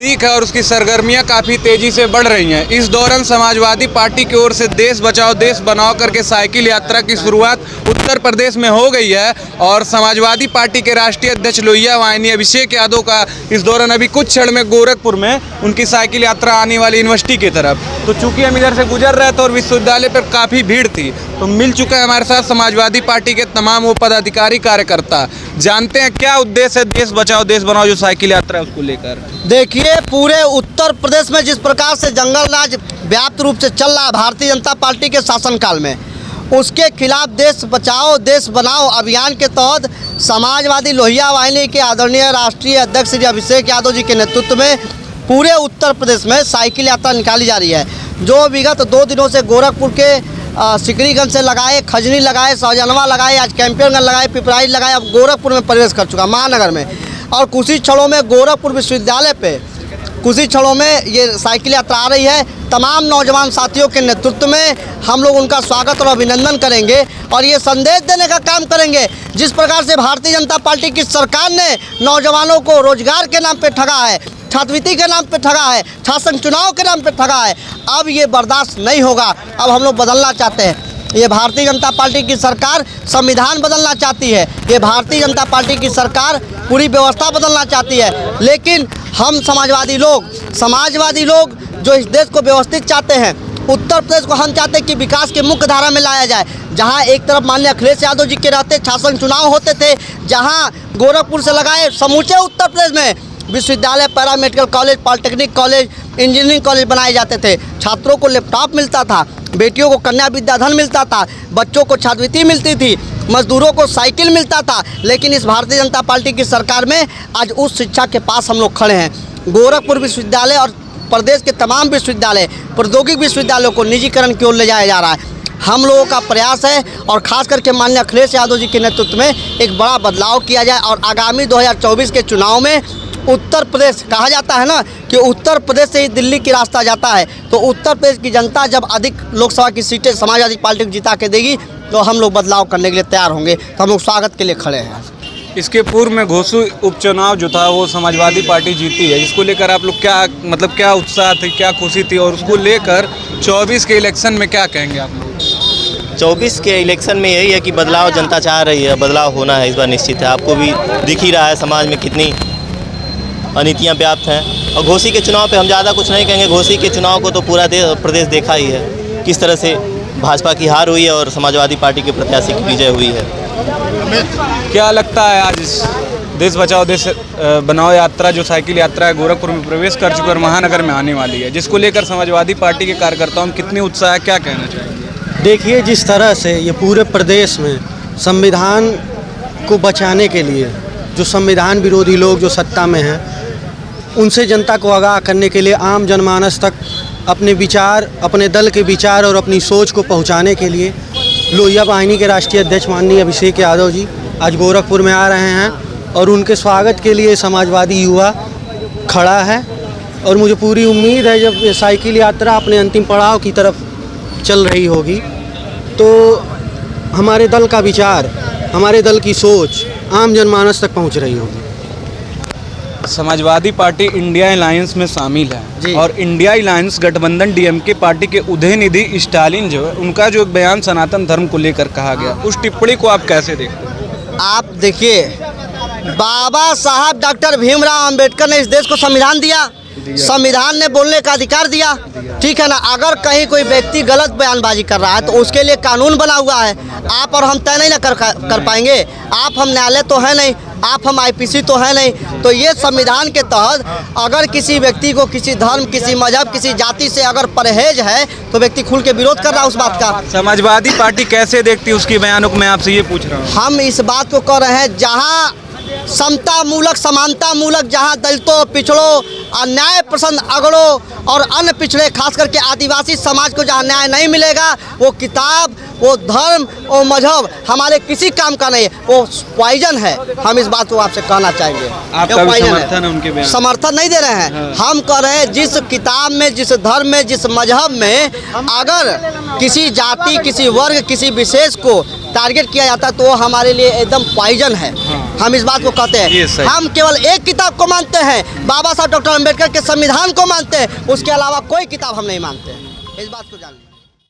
है और उसकी सरगर्मियां काफ़ी तेज़ी से बढ़ रही हैं। इस दौरान समाजवादी पार्टी की ओर से देश बचाओ देश बनाओ करके साइकिल यात्रा की शुरुआत उत्तर प्रदेश में हो गई है और समाजवादी पार्टी के राष्ट्रीय अध्यक्ष लोहिया वाहिनी अभिषेक यादव का इस दौरान अभी कुछ क्षण में गोरखपुर में उनकी साइकिल यात्रा आने वाली यूनिवर्सिटी की तरफ। तो चूंकि हम इधर से गुजर रहे थे और विश्वविद्यालय पर काफ़ी भीड़ थी, तो मिल चुका है हमारे साथ समाजवादी पार्टी के तमाम वो पदाधिकारी कार्यकर्ता। जानते हैं क्या उद्देश्य है देश बचाओ देश बनाओ जो साइकिल यात्रा है उसको लेकर। देखिए, पूरे उत्तर प्रदेश में जिस प्रकार से जंगल राज व्याप्त रूप से चल रहा है भारतीय जनता पार्टी के शासनकाल में, उसके खिलाफ देश बचाओ देश बनाओ अभियान के तहत समाजवादी लोहिया वाहिनी के आदरणीय राष्ट्रीय अध्यक्ष श्री अभिषेक यादव जी के नेतृत्व में पूरे उत्तर प्रदेश में साइकिल यात्रा निकाली जा रही है, जो विगत 2 दिनों से गोरखपुर के सिकरीगंज से लगाए, खजनी लगाए, सहजनवा लगाए, आज कैंपियनगंज लगाए, पिपराइच लगाए, अब गोरखपुर में प्रवेश कर चुका महानगर में। और कुछ ही क्षणों में गोरखपुर विश्वविद्यालय पे कुछ ही क्षणों में ये साइकिल यात्रा आ रही है। तमाम नौजवान साथियों के नेतृत्व में हम लोग उनका स्वागत और अभिनंदन करेंगे और ये संदेश देने का काम करेंगे, जिस प्रकार से भारतीय जनता पार्टी की सरकार ने नौजवानों को रोजगार के नाम पे ठगा है, छात्रवृत्ति के नाम पे ठगा है, शासन चुनाव के नाम पे ठगा है। अब ये बर्दाश्त नहीं होगा। अब हम लोग बदलना चाहते हैं। ये भारतीय जनता पार्टी की सरकार संविधान बदलना चाहती है, ये भारतीय जनता पार्टी की सरकार पूरी व्यवस्था बदलना चाहती है, लेकिन हम समाजवादी लोग जो इस देश को व्यवस्थित चाहते हैं, उत्तर प्रदेश को हम चाहते हैं कि विकास के मुख्य धारा में लाया जाए। जहां एक तरफ माननीय अखिलेश यादव जी के रहते शासन चुनाव होते थे, जहां गोरखपुर से लगाए समूचे उत्तर प्रदेश में विश्वविद्यालय, paramedical college, polytechnic college, engineering college बनाए जाते थे, छात्रों को लैपटॉप मिलता था, बेटियों को कन्या विद्याधन मिलता था, बच्चों को छात्रवृत्ति मिलती थी, मजदूरों को साइकिल मिलता था। लेकिन इस भारतीय जनता पार्टी की सरकार में आज उस शिक्षा के पास हम लोग खड़े हैं। गोरखपुर विश्वविद्यालय और प्रदेश के तमाम विश्वविद्यालय, प्रौद्योगिक विश्वविद्यालयों को निजीकरण की ओर ले जाया जा रहा है। हम लोगों का प्रयास है और खास करके माननीय अखिलेश यादव जी के नेतृत्व में एक बड़ा बदलाव किया जाए और आगामी 2024 के चुनाव में उत्तर प्रदेश, कहा जाता है ना कि उत्तर प्रदेश से ही दिल्ली की रास्ता जाता है, तो उत्तर प्रदेश की जनता जब अधिक लोकसभा की सीटें समाजवादी पार्टी को जिता के देगी तो हम लोग बदलाव करने के लिए तैयार होंगे। तो हम लोग स्वागत के लिए खड़े हैं। इसके पूर्व में घोषू उपचुनाव जो था वो समाजवादी पार्टी जीती है, इसको लेकर आप लोग क्या उत्साह थी, क्या खुशी थी और उसको लेकर 24 के इलेक्शन में क्या कहेंगे आप लोग? 24 के इलेक्शन में यही है कि बदलाव जनता चाह रही है, बदलाव होना है इस बार निश्चित है। आपको भी दिख ही रहा है समाज में कितनी अनीतियाँ व्याप्त हैं। और घोसी के चुनाव पे हम ज़्यादा कुछ नहीं कहेंगे। घोसी के चुनाव को तो पूरा प्रदेश देखा ही है, किस तरह से भाजपा की हार हुई है और समाजवादी पार्टी के प्रत्याशी की विजय हुई है। क्या लगता है आज इस देश बचाओ देश बनाओ यात्रा जो साइकिल यात्रा है गोरखपुर में प्रवेश कर चुकी और महानगर में आने वाली है, जिसको लेकर समाजवादी पार्टी के कार्यकर्ताओं में कितनी उत्साह है, क्या कहना चाहिए? देखिए, जिस तरह से ये पूरे प्रदेश में संविधान को बचाने के लिए जो संविधान विरोधी लोग जो सत्ता में हैं, उनसे जनता को आगाह करने के लिए आम जनमानस तक अपने विचार, अपने दल के विचार और अपनी सोच को पहुंचाने के लिए लोहिया वाहिनी के राष्ट्रीय अध्यक्ष माननीय अभिषेक यादव जी आज गोरखपुर में आ रहे हैं और उनके स्वागत के लिए समाजवादी युवा खड़ा है। और मुझे पूरी उम्मीद है जब ये साइकिल यात्रा अपने अंतिम पड़ाव की तरफ चल रही होगी तो हमारे दल का विचार, हमारे दल की सोच आम जनमानस तक पहुंच रही होगी। समाजवादी पार्टी इंडिया अलायंस में शामिल है और इंडिया अलायंस गठबंधन डीएमके पार्टी के उदयनिधि स्टालिन जो है उनका जो एक बयान सनातन धर्म को लेकर कहा गया, उस टिप्पणी को आप कैसे देखते हैं? आप देखिए, बाबा साहब डॉक्टर भीमराव अंबेडकर ने इस देश को संविधान दिया, संविधान ने बोलने का अधिकार दिया, ठीक है ना। अगर कहीं कोई व्यक्ति गलत बयानबाजी कर रहा है तो उसके लिए कानून बना हुआ है। आप और हम तय नहीं ना कर पाएंगे। आप हम न्यायालय तो है नहीं, आप हम आईपीसी तो है नहीं। तो ये संविधान के तहत अगर किसी व्यक्ति को किसी धर्म, किसी मजहब, किसी जाति से अगर परहेज है तो व्यक्ति खुल के विरोध कर रहा है उस बात का। समाजवादी पार्टी कैसे देखती है उसकी बयानों को, मैं आपसे ये पूछ रहा हूँ। हम इस बात को कह रहे हैं जहाँ समता मूलक, समानता मूलक, जहाँ दलितों, पिछड़ों, अन्याय पसंद अगड़ों और अन्य पिछड़े खास करके आदिवासी समाज को जहाँ न्याय नहीं मिलेगा, वो किताब, वो धर्म, वो मजहब हमारे किसी काम का नहीं है, वो पॉइजन है। हम इस बात को आपसे कहना चाहेंगे। आपका भी समर्थन है उनके बयान? समर्थन नहीं दे रहे हैं। हम कह रहे हैं जिस किताब में, जिस धर्म में, जिस मजहब में अगर किसी जाति, किसी वर्ग, किसी विशेष को टारगेट किया जाता है तो वो हमारे लिए एकदम पॉइजन है। हम इस बात को कहते ये हैं। सही। हम केवल एक किताब को मानते हैं, बाबा साहब डॉक्टर अम्बेडकर के संविधान को मानते हैं, उसके अलावा कोई किताब हम नहीं मानते हैं। इस बात को जान लीजिए।